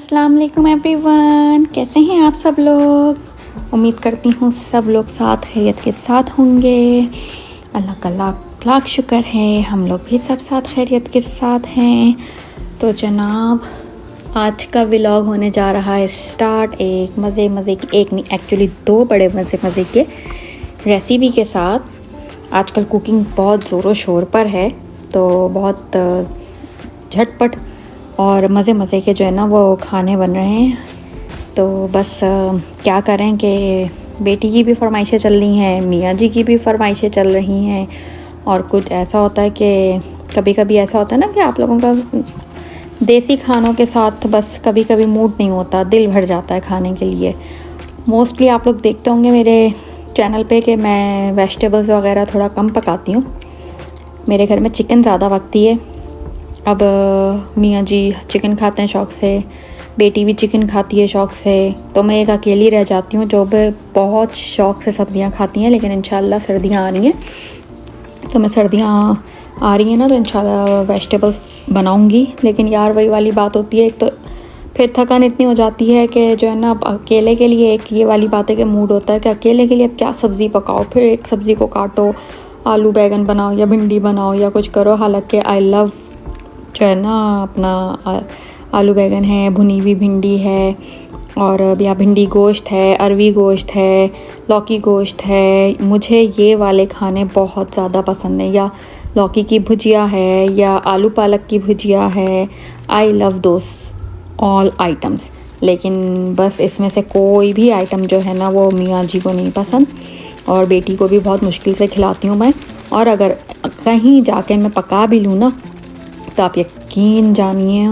अस्सलाम वालेकुम एवरीवन, कैसे हैं आप सब लोग। उम्मीद करती हूँ सब लोग साथ खैरियत के साथ होंगे। अल्लाह का लाख लाख शुक्र है, हम लोग भी सब साथ खैरियत के साथ हैं। तो जनाब, आज का व्लॉग होने जा रहा है स्टार्ट एक मज़े की, एक नहीं एक्चुअली दो बड़े मज़े के रेसिपी के साथ। आजकल कुकिंग बहुत ज़ोरों शोर पर है, तो बहुत झटपट और मज़े के जो है ना वो खाने बन रहे हैं। तो बस क्या करें कि बेटी की भी फरमाइशें चल रही हैं, मियाँ जी की भी फरमाइशें चल रही हैं। और कुछ ऐसा होता है कि कभी कभी ऐसा होता है ना कि आप लोगों का देसी खानों के साथ बस कभी कभी मूड नहीं होता, दिल भर जाता है खाने के लिए। मोस्टली आप लोग देखते होंगे मेरे चैनल पे कि मैं वेजिटेबल्स वगैरह थोड़ा कम पकाती हूँ। मेरे घर में चिकन ज़्यादा पकती है। अब मियाँ जी चिकन खाते हैं शौक़ से, बेटी भी चिकन खाती है शौक़ से, तो मैं एक अकेली रह जाती हूँ जो भी बहुत शौक़ से सब्ज़ियाँ खाती हैं। लेकिन इंशाल्लाह सर्दियाँ आ रही हैं, तो मैं सर्दियाँ आ रही हैं ना, तो इंशाल्लाह वेजिटेबल्स बनाऊँगी। लेकिन यार वही वाली बात होती है, एक तो फिर थकान इतनी हो जाती है कि जो है ना, अब अकेले के लिए एक ये वाली बात है कि मूड होता है कि अकेले के लिए अब क्या सब्ज़ी पकाओ, फिर एक सब्ज़ी को काटो, आलू बैगन बनाओ या भिंडी बनाओ या कुछ करो। हालांकि आई लव जो है ना अपना आलू बैगन है, भुनी हुई भिंडी है, और या भिंडी गोश्त है, अरवी गोश्त है, लौकी गोश्त है। मुझे ये वाले खाने बहुत ज़्यादा पसंद है। या लौकी की भुजिया है या आलू पालक की भुजिया है। I love those all items. लेकिन बस इसमें से कोई भी आइटम जो है ना वो मियाँ जी को नहीं पसंद, और बेटी को भी बहुत मुश्किल से खिलाती हूँ मैं। और अगर कहीं जाके मैं पका भी लूँ ना, तो आप यकीन जानिए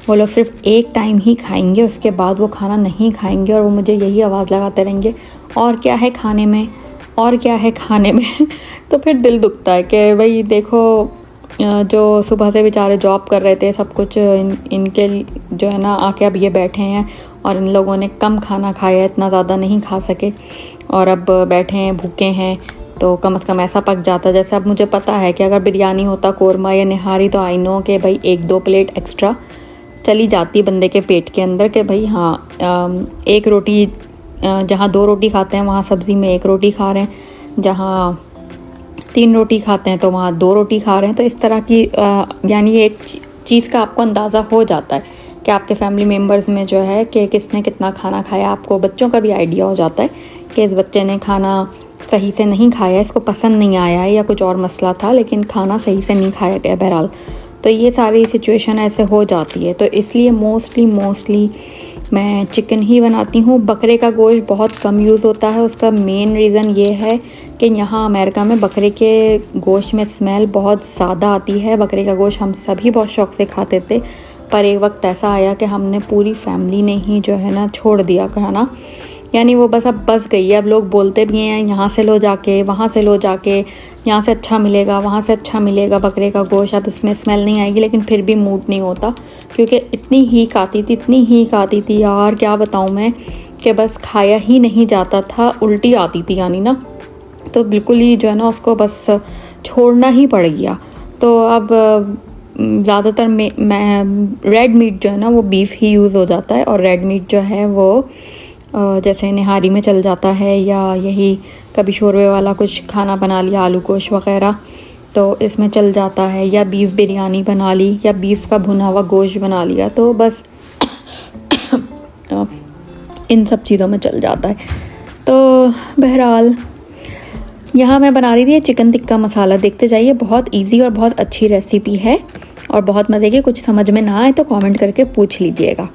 वो लोग सिर्फ एक टाइम ही खाएंगे, उसके बाद वो खाना नहीं खाएंगे। और वो मुझे यही आवाज़ लगाते रहेंगे, और क्या है खाने में, और क्या है खाने में। तो फिर दिल दुखता है कि भाई देखो, जो सुबह से बेचारे जॉब कर रहे थे, सब कुछ इनके जो है ना आके अब ये बैठे हैं, और इन लोगों ने कम खाना खाया, इतना ज़्यादा नहीं खा सके, और अब बैठे हैं भूखे हैं। तो कम से कम ऐसा पक जाता। जैसे अब मुझे पता है कि अगर बिरयानी होता, कोरमा या निहारी, तो आई नो कि भाई एक दो प्लेट एक्स्ट्रा चली जाती बंदे के पेट के अंदर, कि भाई हाँ, एक रोटी जहाँ दो रोटी खाते हैं वहाँ सब्ज़ी में एक रोटी खा रहे हैं, जहाँ 3 रोटी खाते हैं तो वहाँ 2 रोटी खा रहे हैं। तो इस तरह की यानी एक चीज़ का आपको अंदाज़ा हो जाता है कि आपके फैमिली मेम्बर्स में जो है कि किसने कितना खाना खाया। आपको बच्चों का भी आइडिया हो जाता है कि इस बच्चे ने खाना सही से नहीं खाया, इसको पसंद नहीं आया है, या कुछ और मसला था, लेकिन खाना सही से नहीं खाया गया बहरहाल। तो ये सारी सिचुएशन ऐसे हो जाती है। तो इसलिए मोस्टली मैं चिकन ही बनाती हूँ। बकरे का गोश्त बहुत कम यूज़ होता है। उसका मेन रीज़न ये है कि यहाँ अमेरिका में बकरे के गोश्त में स्मेल बहुत ज़्यादा आती है। बकरे का गोश्त हम सभी बहुत शौक़ से खाते थे, पर एक वक्त ऐसा आया कि हमने पूरी फैमिली ने ही जो है ना छोड़ दिया खाना। यानी वो बस अब बस गई है। अब लोग बोलते भी हैं यहाँ से लो जाके, वहाँ से लो जाके, यहाँ से अच्छा मिलेगा, वहाँ से अच्छा मिलेगा बकरे का गोश्त, अब इसमें स्मेल नहीं आएगी। लेकिन फिर भी मूड नहीं होता, क्योंकि इतनी हीक आती थी यार, क्या बताऊँ मैं, कि बस खाया ही नहीं जाता था, उल्टी आती थी यानी ना। तो बिल्कुल ही जो है ना उसको बस छोड़ना ही पड़ गया। तो अब ज़्यादातर मैं रेड मीट जो है ना वो बीफ ही यूज़ हो जाता है, और रेड मीट जो है वो जैसे निहारी में चल जाता है, या यही कभी शोरबे वाला कुछ खाना बना लिया, आलू गोश्त वग़ैरह, तो इसमें चल जाता है। या बीफ बिरयानी बना ली, या बीफ का भुना हुआ गोश्त बना लिया, तो बस इन सब चीज़ों में चल जाता है। तो बहरहाल यहाँ मैं बना रही थी चिकन टिक्का मसाला। देखते जाइए, बहुत इजी और बहुत अच्छी रेसिपी है, और बहुत मज़े की। कुछ समझ में ना आए तो कमेंट करके पूछ लीजिएगा।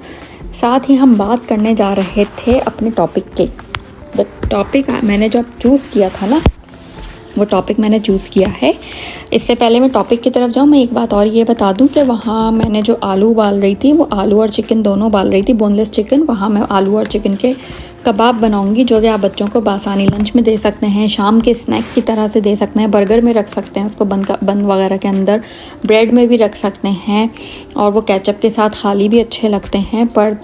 साथ ही हम बात करने जा रहे थे अपने टॉपिक के। द टॉपिक मैंने जो चूज़ किया था ना, वो टॉपिक मैंने चूज़ किया है। इससे पहले मैं टॉपिक की तरफ जाऊँ, मैं एक बात और ये बता दूं कि वहाँ मैंने जो आलू उबाल रही थी, वो आलू और चिकन दोनों उबाल रही थी, बोनलेस चिकन। वहाँ मैं आलू और चिकन के कबाब बनाऊंगी, जो कि आप बच्चों को बासानी लंच में दे सकते हैं, शाम के स्नैक की तरह से दे सकते हैं, बर्गर में रख सकते हैं उसको, बन वगैरह के अंदर, ब्रेड में भी रख सकते हैं, और वो केचप के साथ खाली भी अच्छे लगते हैं। पर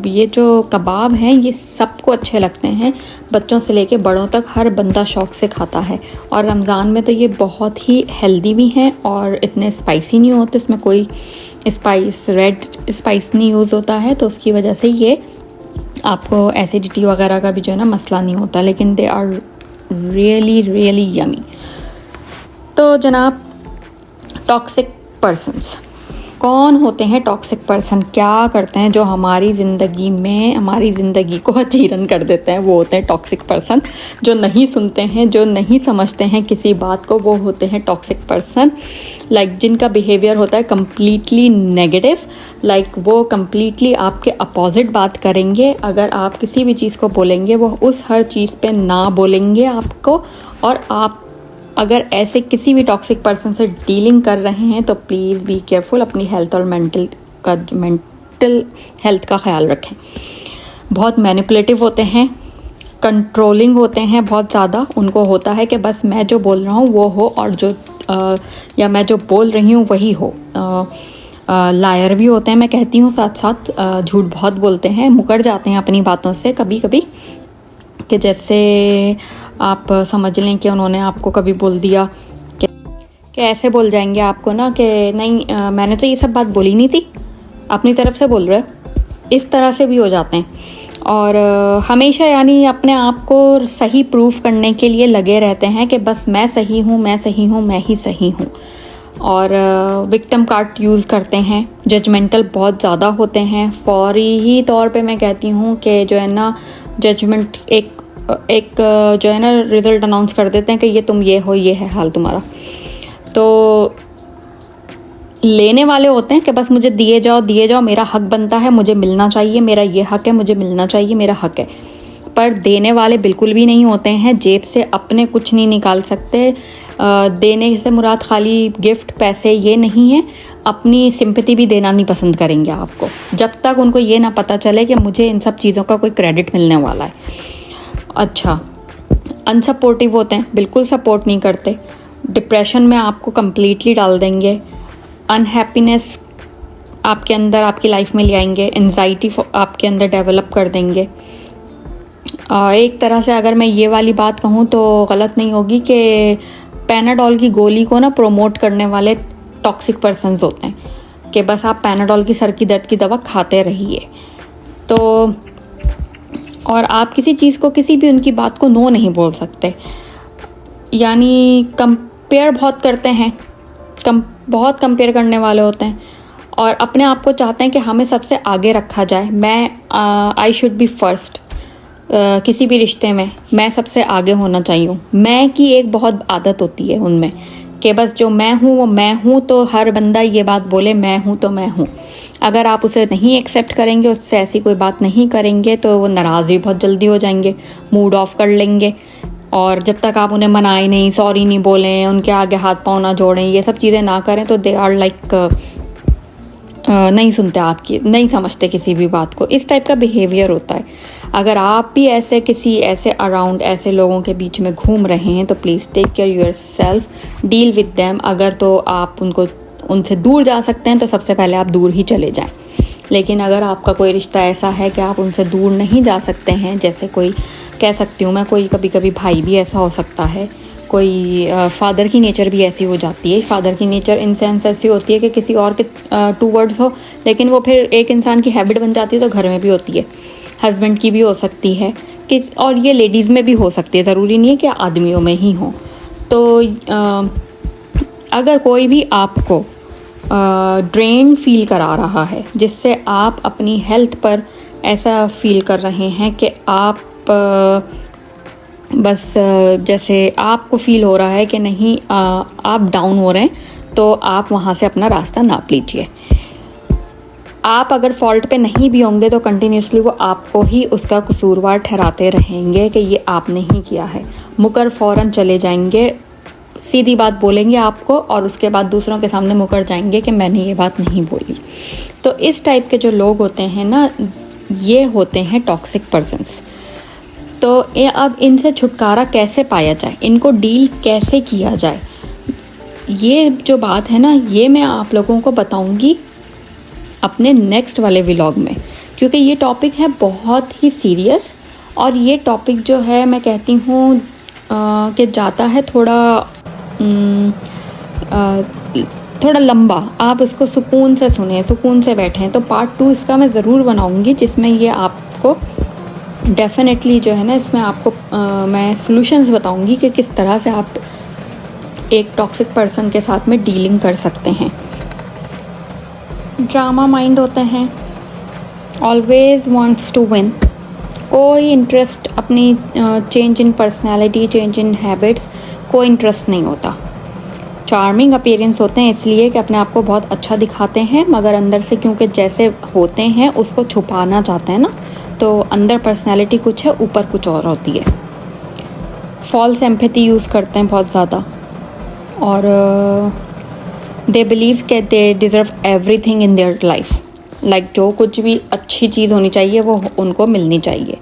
ये जो कबाब हैं ये सबको अच्छे लगते हैं, बच्चों से लेके बड़ों तक हर बंदा शौक़ से खाता है। और रमज़ान में तो ये बहुत ही हेल्दी भी हैं, और इतने स्पाइसी नहीं होते, इसमें कोई स्पाइस, रेड स्पाइस नहीं यूज़ होता है, तो उसकी वजह से ये आपको एसिडिटी वगैरह का भी जो है ना मसला नहीं होता, लेकिन they are really really yummy. तो जनाब, टॉक्सिक पर्सन्स कौन होते हैं? टॉक्सिक पर्सन क्या करते हैं जो हमारी ज़िंदगी में हमारी ज़िंदगी को अजीरन कर देते हैं? वो होते हैं टॉक्सिक पर्सन। जो नहीं सुनते हैं, जो नहीं समझते हैं किसी बात को, वो होते हैं टॉक्सिक पर्सन। लाइक जिनका बिहेवियर होता है कम्प्लीटली नेगेटिव, लाइक वो कम्प्लीटली आपके अपोजिट बात करेंगे। अगर आप किसी भी चीज़ को बोलेंगे, वो उस हर चीज़ पे ना बोलेंगे आपको। और आप अगर ऐसे किसी भी टॉक्सिक पर्सन से डीलिंग कर रहे हैं तो प्लीज़ बी केयरफुल, अपनी हेल्थ और मेंटल हेल्थ का ख्याल रखें। बहुत मैनिपुलेटिव होते हैं, कंट्रोलिंग होते हैं बहुत ज़्यादा। उनको होता है कि बस मैं जो बोल रहा हूँ वो हो, और जो या मैं जो बोल रही हूँ वही हो। लायर भी होते हैं, मैं कहती हूँ, साथ साथ झूठ बहुत बोलते हैं, मुकर जाते हैं अपनी बातों से कभी कभी। कि जैसे आप समझ लें कि उन्होंने आपको कभी बोल दिया कि ऐसे बोल जाएंगे आपको ना कि नहीं मैंने तो ये सब बात बोली नहीं थी, अपनी तरफ से बोल रहे हो। इस तरह से भी हो जाते हैं। और हमेशा यानी अपने आप को सही प्रूफ करने के लिए लगे रहते हैं कि बस मैं सही हूँ, मैं सही हूँ, मैं ही सही हूँ। और विक्टिम कार्ड यूज़ करते हैं, जजमेंटल बहुत ज़्यादा होते हैं। फौरी ही तौर पे मैं कहती हूँ कि जो है ना जजमेंट एक जो है ना रिज़ल्ट अनाउंस कर देते हैं कि ये तुम ये हो, ये है हाल तुम्हारा। तो लेने वाले होते हैं कि बस मुझे दिए जाओ, मेरा हक बनता है, मुझे मिलना चाहिए, मेरा ये हक है, मुझे मिलना चाहिए, मेरा हक है। पर देने वाले बिल्कुल भी नहीं होते हैं, जेब से अपने कुछ नहीं निकाल सकते। देने से मुराद खाली गिफ्ट, पैसे ये नहीं है, अपनी सिंपैथी भी देना नहीं पसंद करेंगे आपको, जब तक उनको ये ना पता चले कि मुझे इन सब चीज़ों का कोई क्रेडिट मिलने वाला है। अच्छा, अनसपोर्टिव होते हैं, बिल्कुल सपोर्ट नहीं करते, डिप्रेशन में आपको कम्प्लीटली डाल देंगे, अनहैप्पीनेस आपके अंदर, आपकी लाइफ में ले आएंगे, एंजाइटी आपके अंदर डेवलप कर देंगे। एक तरह से अगर मैं ये वाली बात कहूँ तो गलत नहीं होगी कि पैनाडोल की गोली को ना प्रमोट करने वाले टॉक्सिक पर्सन्स होते हैं कि बस आप पैनाडोल की सर की दर्द की दवा खाते रहिए। तो और आप किसी चीज़ को, किसी भी उनकी बात को नो नहीं बोल सकते। यानी कंपेयर बहुत करते हैं, बहुत कंपेयर करने वाले होते हैं और अपने आप को चाहते हैं कि हमें सबसे आगे रखा जाए। मैं आई शुड बी फर्स्ट, किसी भी रिश्ते में मैं सबसे आगे होना चाहिए। मैं की एक बहुत आदत होती है उनमें कि बस जो मैं हूँ वो मैं हूँ, तो हर बंदा ये बात बोले मैं हूँ तो मैं हूँ। अगर आप उसे नहीं एक्सेप्ट करेंगे, उससे ऐसी कोई बात नहीं करेंगे, तो वो नाराज़ भी बहुत जल्दी हो जाएंगे, मूड ऑफ कर लेंगे। और जब तक आप उन्हें मनाएं नहीं, सॉरी नहीं बोलें, उनके आगे हाथ पाँव ना जोड़ें, ये सब चीज़ें ना करें, तो दे आर लाइक नहीं सुनते आपकी, नहीं समझते किसी भी बात को। इस टाइप का बिहेवियर होता है। अगर आप भी ऐसे अराउंड ऐसे लोगों के बीच में घूम रहे हैं तो please take care yourself, deal with them. अगर तो आप उनसे दूर जा सकते हैं तो सबसे पहले आप दूर ही चले जाएं। लेकिन अगर आपका कोई रिश्ता ऐसा है कि आप उनसे दूर नहीं जा सकते हैं, जैसे कोई कह सकती हूँ मैं, कोई कभी कभी भाई भी ऐसा हो सकता है, कोई फादर की नेचर भी ऐसी हो जाती है। फादर की नेचर इन सेंस ऐसी होती है कि किसी और के टूवर्ड्स हो, लेकिन वो फिर एक इंसान की हैबिट बन जाती है, तो घर में भी होती है, हस्बैंड की भी हो सकती है कि, और ये लेडीज़ में भी हो सकती है, ज़रूरी नहीं है कि आदमियों में ही हो। तो अगर कोई भी आपको ड्रेन फील करा रहा है, जिससे आप अपनी हेल्थ पर ऐसा फील कर रहे हैं कि आप बस जैसे आपको फील हो रहा है कि नहीं आप डाउन हो रहे हैं, तो आप वहाँ से अपना रास्ता नाप लीजिए। आप अगर फॉल्ट पे नहीं भी होंगे तो कंटिन्यूसली वो आपको ही उसका कसूरवार ठहराते रहेंगे कि ये आपने ही किया है। मुकर फ़ौरन चले जाएंगे, सीधी बात बोलेंगे आपको और उसके बाद दूसरों के सामने मुकर जाएंगे कि मैंने ये बात नहीं बोली। तो इस टाइप के जो लोग होते हैं ना, ये होते हैं टॉक्सिक पर्सन्स। तो अब इनसे छुटकारा कैसे पाया जाए, इनको डील कैसे किया जाए, ये जो बात है ना, ये मैं आप लोगों को बताऊंगी अपने नेक्स्ट वाले व्लॉग में, क्योंकि ये टॉपिक है बहुत ही सीरियस। और ये टॉपिक जो है मैं कहती हूँ कि जाता है थोड़ा थोड़ा लंबा, आप उसको सुकून से सुने, सुकून से बैठें। तो पार्ट 2 इसका मैं ज़रूर बनाऊँगी, जिसमें ये आपको डेफिनेटली जो है ना, इसमें आपको मैं सॉल्यूशंस बताऊँगी कि किस तरह से आप एक टॉक्सिक पर्सन के साथ में डीलिंग कर सकते हैं। ड्रामा माइंड होते हैं, ऑलवेज़ वांट्स टू विन, कोई इंटरेस्ट अपनी change in personality, change in habits, कोई इंटरेस्ट नहीं होता। चार्मिंग अपीयरेंस होते हैं इसलिए कि अपने आप को बहुत अच्छा दिखाते हैं, मगर अंदर से क्योंकि जैसे होते हैं उसको छुपाना चाहते हैं ना, तो अंदर पर्सनैलिटी कुछ है, ऊपर कुछ और होती है। फॉल्स एम्पैथी यूज़ करते हैं बहुत ज़्यादा, और दे बिलीव कि they deserve everything in their life, like जो कुछ भी अच्छी चीज़ होनी चाहिए वो उनको मिलनी चाहिए।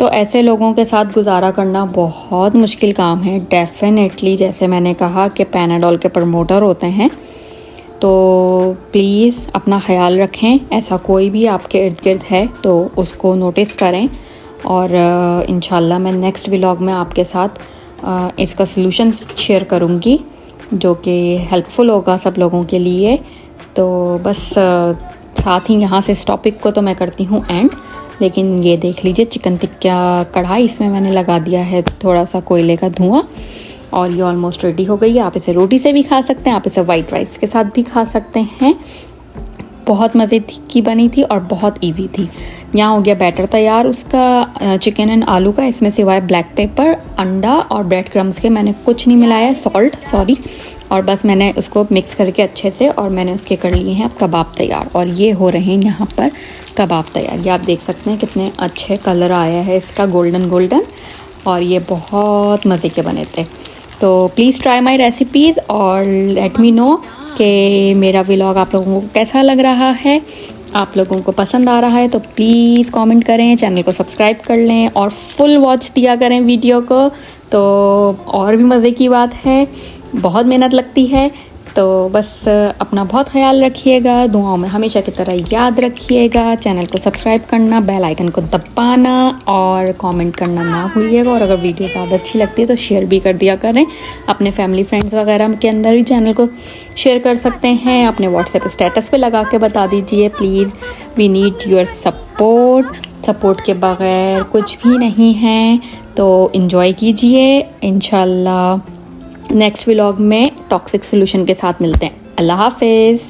तो ऐसे लोगों के साथ गुजारा करना बहुत मुश्किल काम है डेफिनेटली। जैसे मैंने कहा कि पैनाडोल के प्रमोटर होते हैं, तो प्लीज़ अपना ख्याल रखें। ऐसा कोई भी आपके इर्द गिर्द है तो उसको नोटिस करें, और इंशाल्लाह मैं नेक्स्ट व्लॉग में आपके साथ इसका सलूशन शेयर करूँगी, जो कि हेल्पफुल होगा सब लोगों के लिए। तो बस साथ ही यहाँ से इस टॉपिक को तो मैं करती हूँ एंड, लेकिन ये देख लीजिए चिकन टिक्का कढ़ाई, इसमें मैंने लगा दिया है थोड़ा सा कोयले का धुआं, और ये ऑलमोस्ट रेडी हो गई है। आप इसे रोटी से भी खा सकते हैं, आप इसे वाइट राइस के साथ भी खा सकते हैं। बहुत मज़े की बनी थी और बहुत इजी थी। यहाँ हो गया बैटर तैयार उसका, चिकन एंड आलू का। इसमें सिवाय ब्लैक पेपर, अंडा और ब्रेड क्रम्स के मैंने कुछ नहीं मिलाया, सॉल्ट सॉरी, और बस मैंने उसको मिक्स करके अच्छे से, और मैंने उसके कर लिए हैं अब कबाब तैयार। और ये हो रहे हैं यहाँ पर कबाब तैयार। ये आप देख सकते हैं कितने अच्छे कलर आया है इसका, गोल्डन गोल्डन, और ये बहुत मज़े के बने थे। तो प्लीज़ ट्राई माय रेसिपीज़ और लेट मी नो कि मेरा व्लॉग आप लोगों को कैसा लग रहा है। आप लोगों को पसंद आ रहा है तो प्लीज़ कमेंट करें, चैनल को सब्सक्राइब कर लें और फुल वॉच दिया करें वीडियो को। तो और भी मज़े की बात है, बहुत मेहनत लगती है। तो बस अपना बहुत ख्याल रखिएगा, दुआओं में हमेशा की तरह याद रखिएगा। चैनल को सब्सक्राइब करना, बेल आइकन को दबाना और कमेंट करना ना भूलिएगा। और अगर वीडियो ज़्यादा अच्छी लगती है तो शेयर भी कर दिया करें अपने फैमिली फ्रेंड्स वगैरह के अंदर भी चैनल को शेयर कर सकते हैं। अपने व्हाट्सएप स्टेटस पे लगा के बता दीजिए please. We need your support के बग़ैर कुछ भी नहीं है। तो इन्जॉय कीजिए, इंशाल्लाह नेक्स्ट व्लॉग में टॉक्सिक सॉल्यूशन के साथ मिलते हैं। अल्लाह हाफिज़।